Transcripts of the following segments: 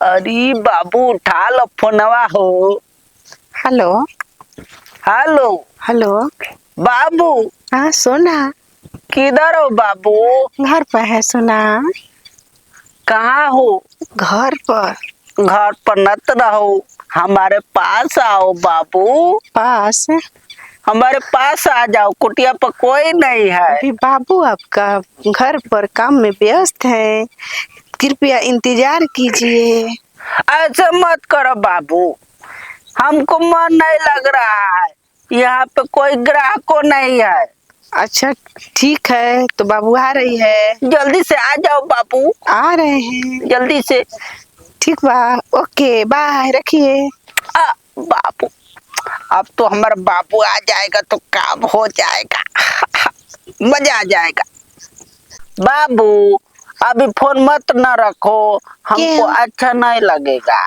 अरे बाबू उठा लो फोनवा हो। हेलो। हेलो। हेलो। बाबू। हाँ सोना। किधर हो बाबू? घर पर है सोना। कहाँ हो? घर पर। घर पर मत रहो, हमारे पास आओ बाबू। पास? हमारे पास आ जाओ, कुटिया पर कोई नहीं है। अभी बाबू आपका घर पर काम में व्यस्त है, कृपया इंतजार कीजिए। ऐसे मत करो बाबू, हमको मन नहीं लग रहा है, यहाँ पे कोई ग्राहकों नहीं है। अच्छा ठीक है, तो बाबू आ रही है। जल्दी से आ जाओ बाबू, आ रहे हैं। जल्दी से। ठीक बा, ओके बाय, रखिए। बाबू, अब तो हमारा बाबू आ जाएगा तो काम हो जाएगा। मजा आ जाएगा। बाबू अभी फोन मत न रखो, हमको क्यों? अच्छा नहीं लगेगा।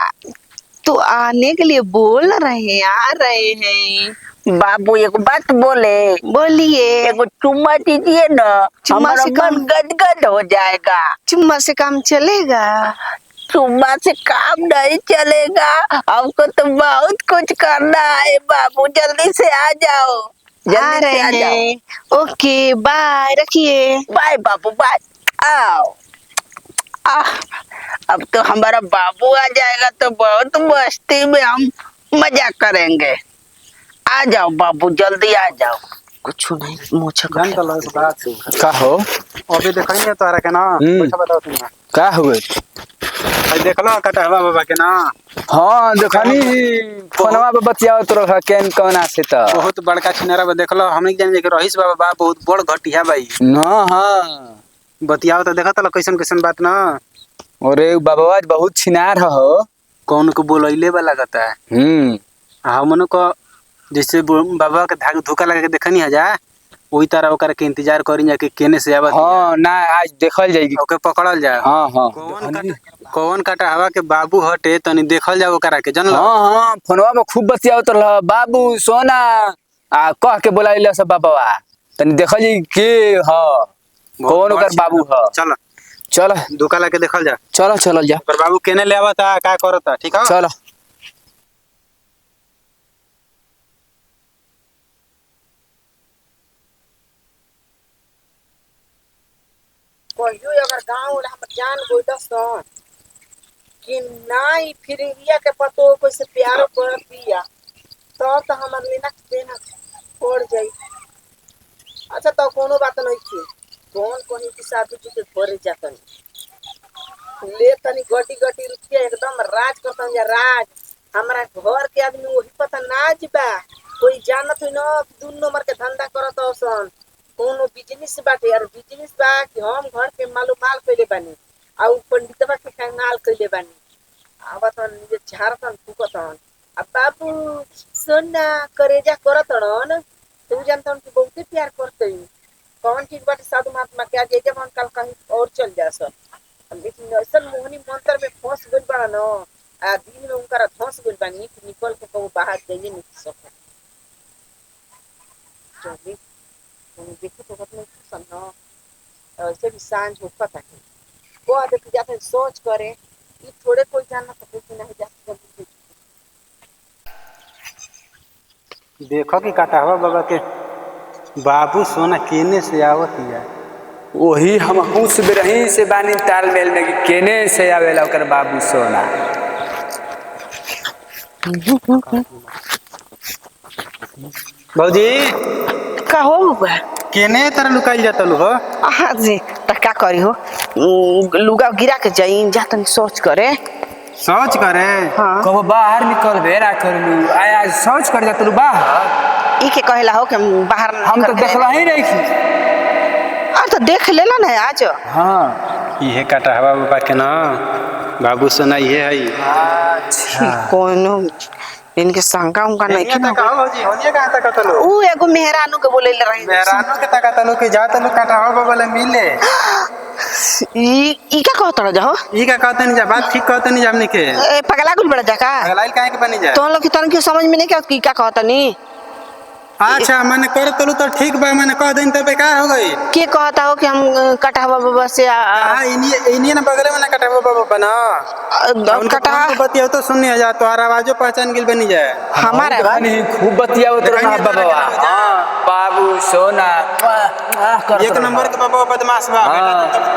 तो आने के लिए बोल रहे हैं, आ रहे हैं। बाबू एक बात बोले? बोलिए। एगो चुम्मा दीजिए ना, चुम्मा हमारा से मन काम, गदगद हो जाएगा। चुम्मा से काम चलेगा? चुम्मा से काम नहीं चलेगा, हमको तो बहुत कुछ करना है बाबू, जल्दी से आ जाओ, आ जल्दी रहे से आ जाओ। हैं, ओके बाय, रखिए। बाय बाबू बाय। आओ। अब तो हमारा बाबू आ जाएगा तो बहुत मस्ती में हम मजा करेंगे। आ जाओ बाबू, जल्दी आ जाओ। कुछ नहीं, मोछा जान तो लग बात का हो? अभी देखेंगे तो के ना पैसा बताओ तुम। का हुए? भाई देख लो कटहवा बाबा के ना। हाँ देखनी फोनवा पे बतियाओ तो रखा केन कौन से त बहुत बड़का छिनारा बा, देख लो हमनी जान के रहीश बाबा बा बहुत बड़ घटिया भाई। हाँ हाँ बतियाओ तो देखा तो कैसन कैसन बात ना। अरे बाबा बहुत छिनार हो। कौन को बोलैले बा लगता है। हमन को जैसे बाबा के धाग धोखा लगा के देखनी है जा, वही तरह ओकर के इंतजार करी जा कि केने से आवत। हाँ ना आज देखल जाएगी। ओके पकड़ल जा। हाँ हाँ कौन काटा हवा के बाबू हटे तनी देखल जाओ करा के जानल। हाँ हाँ फोनवा में खूब बतियाओ तो रहा बाबू सोना आ कह के बोलाइला सब बाबा तनी देखल जाई के हाँ कौन ओकर बाबू ह। चल चल धोखा लगा के देखल जा। चलो चल जा। ओकर बाबू केने ले आवता का करता, ठीक है। चलो कहियो अगर गाँव हम जान गोई दसन कि नाई फिर इंडिया के पतो कोई से प्यारो कर दिया तो हमार लेना देना पड़ जाई। अच्छा तो कोनो बात नहीं थी, कौन कहीं की साधु जी के घरे जातन ले तनी गटी गटी रुपया एकदम राज करतन या राज। हमारा घर के आदमी वही पता नाज बा, कोई जानत हुई न दू नंबर के धंधा करत हसन, कोनो बिजनेस बाटे यार, बिजनेस बा कि हम घर के मालूमाल कइले बानी आ उ पंडितवा के कंगाल कइले बानी। आवतन ये झारतन फुकतन आ बाबू सोना करेजा करतन, तू जानतन कि बहुते प्यार करतई। कौन चीज बाटे साधु महात्मा के आगे जब हम कल कहीं और चल जा सब, लेकिन ऐसा मोहनी मंत्र में फंस गइल बा न आ दिन में उनका धंस गइल बानी कि निकल के कबो बाहर जाइए नहीं सके। चलिए देखो तो मतलब सन न ऐसे भी सांझ होता है, वो आदमी जाते सोच करे ये थोड़े कोई जानना तो कुछ नहीं जा सकता। देखो कि कटहवा बाबा के बाबू सोना केने से आवत है। वही हम उस बिरही से बानी तालमेल में कि केने से आवेला ओकर बाबू सोना। भौजी का हो बा केने तरह लुकाइल जाता लो हो। हाँ जी तो क्या करी हो, लुगा गिरा के जाई जातन सोच करे। सोच करे हाँ कब बाहर निकल बे ना करलू आया सोच कर जा तू बाहर। ई के कहेला हो कि बाहर हम तो देखला ही नहीं थी। और तो देख लेला ना आज। हाँ ये कटहवा बाबा के ना बाबू सोना ये है। अच्छा कोनो इनके शंका उनका नहीं होनिया तक आओ भौजी, होनिया कहां तक तलो। ऊ एगो मेहरानू के बोले ले रही मेहरानू के तक तलो के जा तलो कटहवा बाबा ले मिले। ई क्या कहत रह जाओ, ई का कहते नहीं जा, बात ठीक कहते नहीं जा हमनी के। ए पगला गुल बड़ा जाका अगलाइल काहे के बनी जा। तो लोग तन के समझ में नहीं क्या की क्या कहत नी। अच्छा मैंने कर तलू तो ठीक बा, मैंने कह दिन तो बेकार हो गई। के कहता हो कि हम कटहवा बाबा से हाँ इन्हीं ना बगल में ना कटहवा बाबा बना कटहा बतिया तो सुनने जा तो आवाजो पहचान गिल बनी जाए हमारा नहीं खूब बतिया तो ना बाबा हाँ बाबू सोना एक नंबर के बाबा बदमाश बा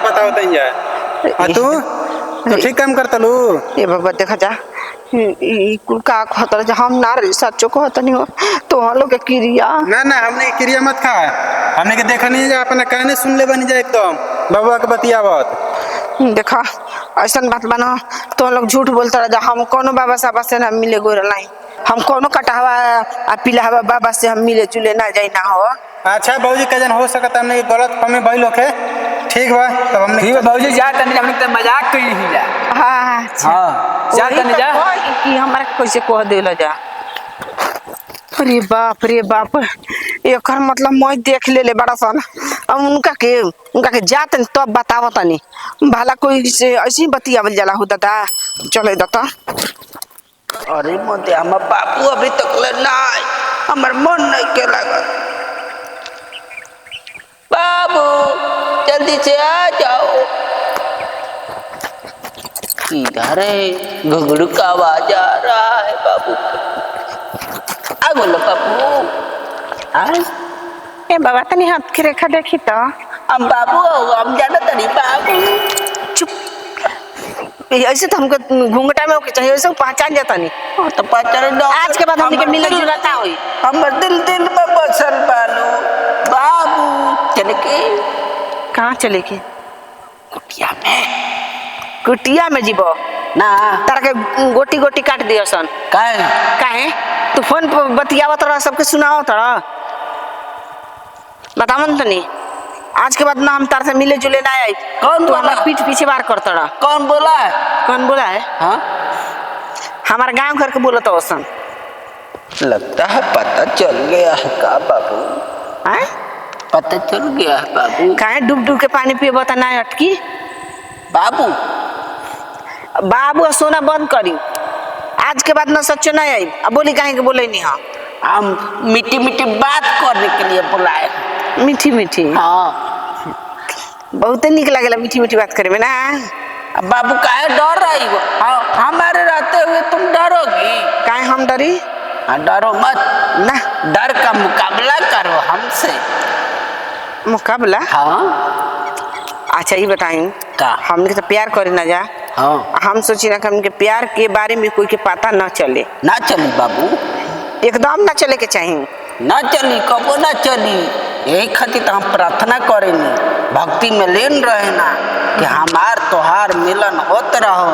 पता होता ही जाए तू तो ठीक काम करता लू ये बाबा देखा जा ई कुल का कहता जा हम ना रे सच्चो कहता नहीं हो तो हम लोग के क्रिया ना हमने क्रिया मत खा हमने के देखा नहीं जा अपना कहने सुन ले बनी जाए एकदम बाबा के बतियावत देखा ऐसा बात बना तो लोग झूठ बोलता रह जा हम कोनो बाबा साबा से ना मिले गोर नहीं हम कोनो कटहवा आ पिलहवा बाबा से हम मिले जुले ना जाए ना हो अच्छा बाबूजी कजन हो सकता हमने गलत फहमी भइल होखे ठीक बा तब हमने ठीक है बाबूजी जा तनी हमने तो मजाक कई ही जा हाँ हाँ जा तनी जा कि हमारा कैसे कह देला जा रे बाप एकर मतलब मैं देख ले बड़ा सन अब उनका के जात तब बताव तनी भला कोई से ऐसे ही बतियावल जाला हो दादा चले दादा अरे मोते हमर बाबू अभी तक ले ना हमर मन नहीं के लागल बाबू जल्दी से आ जाओ किधर है घुघरू का आवाज आ रहा है बाबू आ बोलो बाबू ए बाबा तनी हाथ के रेखा देखी तो हम बाबू हम जाना तनी बाबू चुप ऐसे तो हमको घूंघटा में चाहिए ऐसे पहचान जाता नहीं तो पहचान आज के बाद हमने मिले जुलता हुई हमर दिल में बसल बालो बाबू चले के कहाँ चले के कुटिया में जीबो ना तारा के गोटी गोटी काट दियो सन काहे तू फोन पर बतियावत रहा सबके सुनावत रहा बतावन तनी आज के बाद ना हम तार से मिले जुले ना आई कौन तू बोला? हमारा पीठ पीछे बार करता रहा कौन बोला है कौन बोला है हाँ हमारा गांव घर के बोलता ओसन लगता है पता चल गया है का बाबू हैं पता चल गया है बाबू काहे डूब डूब के पानी पिए बता ना अटकी बाबू बाबू सोना बंद करी आज के बाद ना सच्चो नहीं आई अब बोली काहे के बोले नहीं हाँ हम मीठी मीठी बात करने के लिए बुलाए मीठी मीठी हाँ बहुत निक लगेला मीठी मीठी बात करे में ना अब बाबू काहे डर रही हो हाँ, हमारे रहते हुए तुम डरोगी काहे हम डरी हाँ डरो मत ना डर का मुकाबला करो हमसे मुकाबला हाँ अच्छा ये बताई का हमने तो प्यार करे ना जा हाँ हम सोची ना कि हमके प्यार के बारे में कोई के पता ना चले ना चली बाबू एकदम ना चले के चाहिए ना चली कबो ना चली यही खातिर तो हम प्रार्थना करेंगे भक्ति में लीन रहना कि हमार तोहार मिलन होत रहो